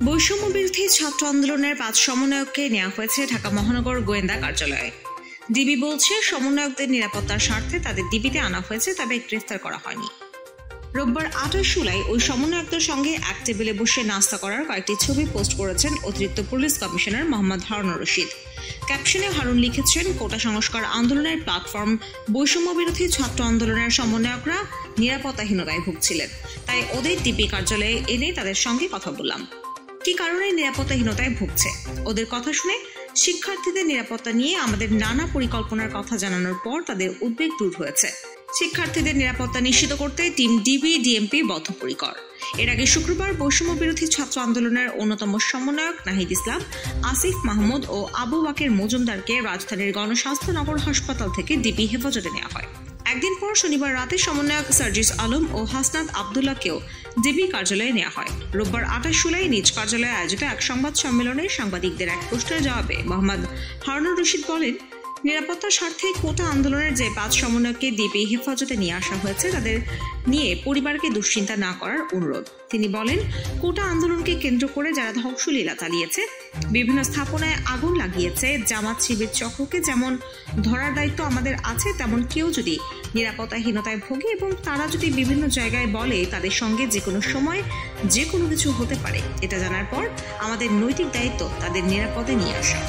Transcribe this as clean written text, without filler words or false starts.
বৈষম্য বিরোধী ছাত্র আন্দোলনের 5 সমন্বয়ককে নেওয়া হয়েছে ঢাকা মহানগর গোয়েন্দা কার্যালয়ে। ডিবি বলছে, সমন্বয়কদের নিরাপত্তার স্বার্থে তাদের ডিবিতে আনা হয়েছে, তবে গ্রেফতার করা হয়নি। রোববার 28 জুলাই ওই সমন্বয়কদের সঙ্গে এক টেবিলে বসে নাস্তা করার কয়েকটি ছবি পোস্ট করেছেন অতিরিক্ত পুলিশ কমিশনার মোহাম্মদ হারুনুর রশিদ। ক্যাপশনে হারুন লিখেছেন, কোটা সংস্কার আন্দোলনের প্ল্যাটফর্ম বৈষম্য বিরোধী ছাত্র আন্দোলনের সমন্বয়করা নিরাপত্তাহীনতায় ভুগছিলেন, তাই ওদের ডিবি কার্যালয়ে এনে তাদের সঙ্গে কথা বললাম। কি কারণে নিরাপত্তাহীনতায় ভুগছে ওদের কথা শুনে শিক্ষার্থীদের নিরাপত্তা নিয়ে আমাদের নানা পরিকল্পনার কথা জানানোর পর তাদের উদ্বেগ দূর হয়েছে। শিক্ষার্থীদের নিরাপত্তা নিশ্চিত করতে টিম ডিবি ডিএমপি বদ্ধপরিকর। এর আগে শুক্রবার বৈষম্য বিরোধী ছাত্র আন্দোলনের অন্যতম সমন্বয়ক নাহিদ ইসলাম, আসিফ মাহমুদ ও আবু বাকের মজুমদারকে রাজধানীর গণস্বাস্থ্য নগর হাসপাতাল থেকে ডিবি হেফাজতে নেওয়া হয়। একদিন পর শনিবার রাতে সমন্বয়ক সার্জিস আলম ও হাসনাত আবদুল্লাহকেও ডিবি কার্যালয়ে নেওয়া হয়। রোববার 28 জুলাই নিজ কার্যালয়ে আয়োজিত এক সংবাদ সম্মেলনে সাংবাদিকদের এক প্রশ্নের জবাবে মোহাম্মদ হারুনুর রশিদ বলেন, নিরাপত্তার স্বার্থে কোটা আন্দোলনের যে 5 সমন্বয়ককে ডিবি হেফাজতে নিয়ে আসা হয়েছে তাদের নিয়ে পরিবারকে দুশ্চিন্তা না করার অনুরোধ। তিনি বলেন, কোটা আন্দোলনকে কেন্দ্র করে যারা ধ্বংসলীলা চালিয়েছে, বিভিন্ন স্থাপনায় আগুন লাগিয়েছে, জামাত শিবির চক্রকে যেমন ধরার দায়িত্ব আমাদের আছে, তেমন কেউ যদি নিরাপত্তাহীনতায় ভোগে এবং তারা যদি বিভিন্ন জায়গায় বলে তাদের সঙ্গে যে কোনো সময় যে কোনো কিছু হতে পারে, এটা জানার পর আমাদের নৈতিক দায়িত্ব তাদের নিরাপদে নিয়ে আসা।